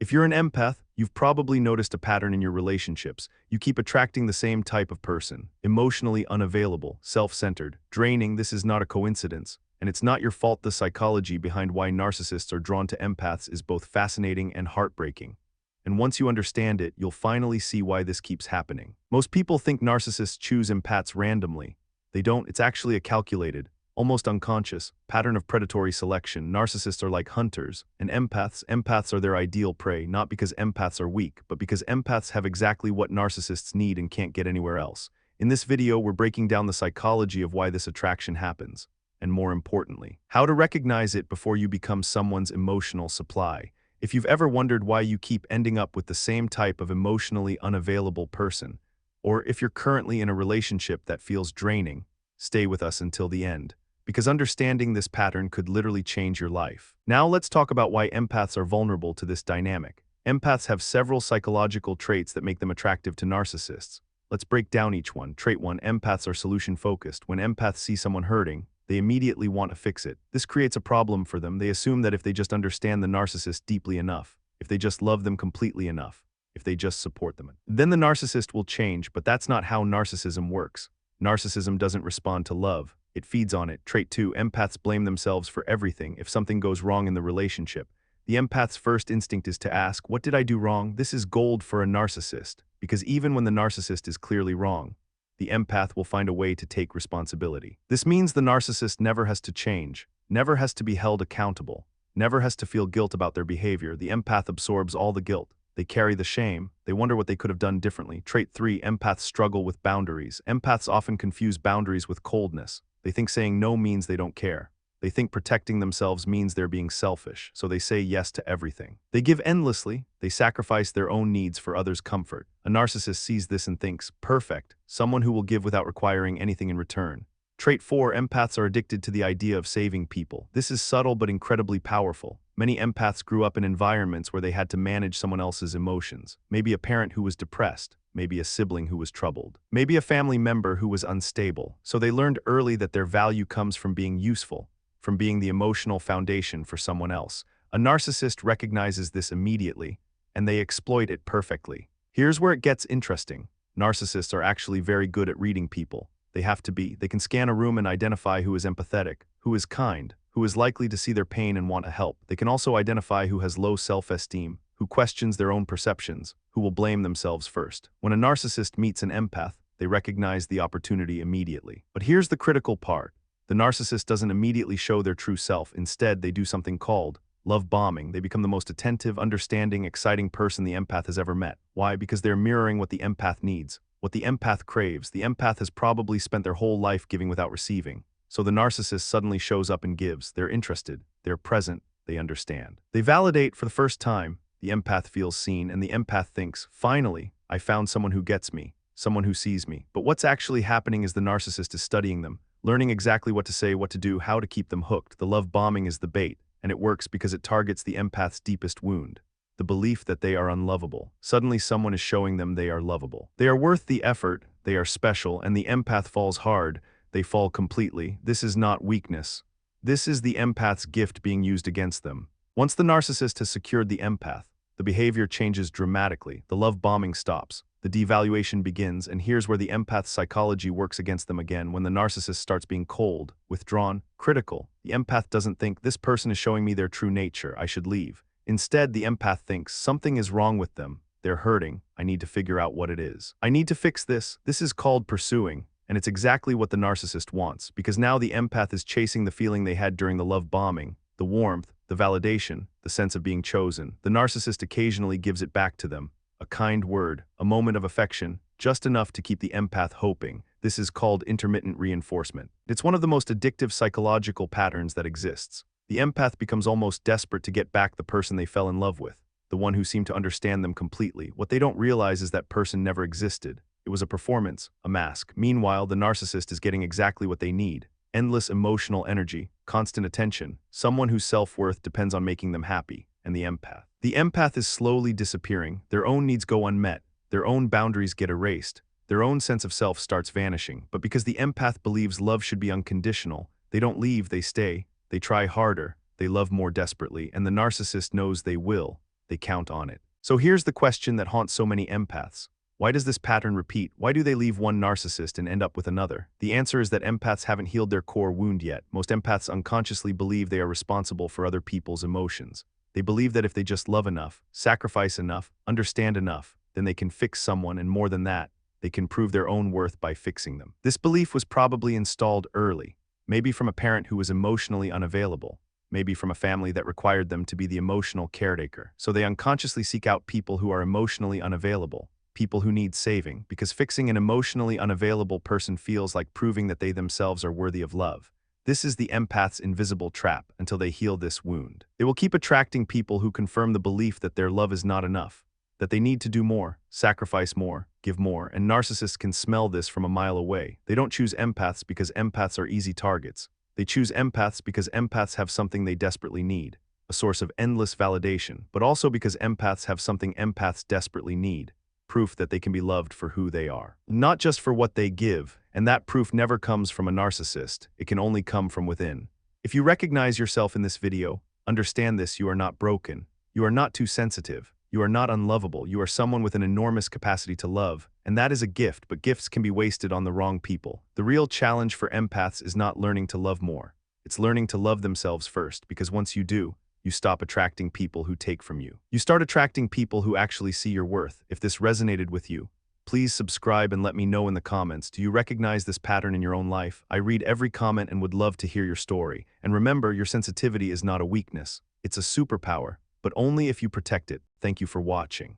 If you're an empath, you've probably noticed a pattern in your relationships. You keep attracting the same type of person, emotionally unavailable, self-centered, draining. This is not a coincidence, and it's not your fault. The psychology behind why narcissists are drawn to empaths is both fascinating and heartbreaking. And once you understand it, you'll finally see why this keeps happening. Most people think narcissists choose empaths randomly. They don't. It's actually a calculated, almost unconscious, pattern of predatory selection. Narcissists are like hunters, and empaths are their ideal prey, not because empaths are weak, but because empaths have exactly what narcissists need and can't get anywhere else. In this video, we're breaking down the psychology of why this attraction happens, and more importantly, how to recognize it before you become someone's emotional supply. If you've ever wondered why you keep ending up with the same type of emotionally unavailable person, or if you're currently in a relationship that feels draining, stay with us until the end, because understanding this pattern could literally change your life. Now let's talk about why empaths are vulnerable to this dynamic. Empaths have several psychological traits that make them attractive to narcissists. Let's break down each one. Trait 1. Empaths are solution-focused. When empaths see someone hurting, they immediately want to fix it. This creates a problem for them. They assume that if they just understand the narcissist deeply enough, if they just love them completely enough, if they just support them, then the narcissist will change. But that's not how narcissism works. Narcissism doesn't respond to love. It feeds on it. Trait 2. Empaths blame themselves for everything. If something goes wrong in the relationship, the empath's first instinct is to ask, "What did I do wrong?" This is gold for a narcissist, because even when the narcissist is clearly wrong, the empath will find a way to take responsibility. This means the narcissist never has to change, never has to be held accountable, never has to feel guilt about their behavior. The empath absorbs all the guilt. They carry the shame. They wonder what they could have done differently. Trait 3. Empaths struggle with boundaries. Empaths often confuse boundaries with coldness. They think saying no means they don't care. They think protecting themselves means they're being selfish, so they say yes to everything. They give endlessly. They sacrifice their own needs for others' comfort. A narcissist sees this and thinks, perfect, someone who will give without requiring anything in return. Trait 4. Empaths are addicted to the idea of saving people. This is subtle but incredibly powerful. Many empaths grew up in environments where they had to manage someone else's emotions. Maybe a parent who was depressed, maybe a sibling who was troubled, maybe a family member who was unstable. So they learned early that their value comes from being useful, from being the emotional foundation for someone else. A narcissist recognizes this immediately, and they exploit it perfectly. Here's where it gets interesting. Narcissists are actually very good at reading people. They have to be. They can scan a room and identify who is empathetic, who is kind, who is likely to see their pain and want to help. They can also identify who has low self-esteem, who questions their own perceptions, who will blame themselves first. When a narcissist meets an empath, they recognize the opportunity immediately. But here's the critical part. The narcissist doesn't immediately show their true self. Instead, they do something called love bombing. They become the most attentive, understanding, exciting person the empath has ever met. Why? Because they're mirroring what the empath needs, what the empath craves. The empath has probably spent their whole life giving without receiving. So the narcissist suddenly shows up and gives. They're interested, they're present, they understand. They validate for the first time. The empath feels seen, and the empath thinks, finally, I found someone who gets me, someone who sees me. But what's actually happening is the narcissist is studying them, learning exactly what to say, what to do, how to keep them hooked. The love bombing is the bait, and it works because it targets the empath's deepest wound, the belief that they are unlovable. Suddenly someone is showing them they are lovable. They are worth the effort, they are special, and the empath falls hard. They fall completely. This is not weakness. This is the empath's gift being used against them. Once the narcissist has secured the empath, the behavior changes dramatically. The love bombing stops. The devaluation begins, and here's where the empath's psychology works against them again. When the narcissist starts being cold, withdrawn, critical, the empath doesn't think, this person is showing me their true nature, I should leave. Instead, the empath thinks, something is wrong with them. They're hurting. I need to figure out what it is. I need to fix this. This is called pursuing. And it's exactly what the narcissist wants, because now the empath is chasing the feeling they had during the love bombing, the warmth, the validation, the sense of being chosen. The narcissist occasionally gives it back to them, a kind word, a moment of affection, just enough to keep the empath hoping. This is called intermittent reinforcement. It's one of the most addictive psychological patterns that exists. The empath becomes almost desperate to get back the person they fell in love with, the one who seemed to understand them completely. What they don't realize is that person never existed. It was a performance, a mask. Meanwhile, the narcissist is getting exactly what they need. Endless emotional energy, constant attention, someone whose self-worth depends on making them happy, and the empath. The empath is slowly disappearing. Their own needs go unmet. Their own boundaries get erased. Their own sense of self starts vanishing. But because the empath believes love should be unconditional, they don't leave, they stay. They try harder. They love more desperately, and the narcissist knows they will. they count on it. So here's the question that haunts so many empaths. Why does this pattern repeat? Why do they leave one narcissist and end up with another? The answer is that empaths haven't healed their core wound yet. Most empaths unconsciously believe they are responsible for other people's emotions. They believe that if they just love enough, sacrifice enough, understand enough, then they can fix someone, and more than that, they can prove their own worth by fixing them. This belief was probably installed early, maybe from a parent who was emotionally unavailable, maybe from a family that required them to be the emotional caretaker. So they unconsciously seek out people who are emotionally unavailable, people who need saving, because fixing an emotionally unavailable person feels like proving that they themselves are worthy of love. This is the empath's invisible trap until they heal this wound. They will keep attracting people who confirm the belief that their love is not enough, that they need to do more, sacrifice more, give more, and narcissists can smell this from a mile away. They don't choose empaths because empaths are easy targets. They choose empaths because empaths have something they desperately need, a source of endless validation, but also because empaths have something empaths desperately need, proof that they can be loved for who they are, not just for what they give, and that proof never comes from a narcissist. It can only come from within. If you recognize yourself in this video, understand this: you are not broken, you are not too sensitive, you are not unlovable, you are someone with an enormous capacity to love, and that is a gift, but gifts can be wasted on the wrong people. The real challenge for empaths is not learning to love more, it's learning to love themselves first, because once you do, you stop attracting people who take from you. You start attracting people who actually see your worth. If this resonated with you, please subscribe and let me know in the comments. Do you recognize this pattern in your own life? I read every comment and would love to hear your story. And remember, your sensitivity is not a weakness. It's a superpower, but only if you protect it. Thank you for watching.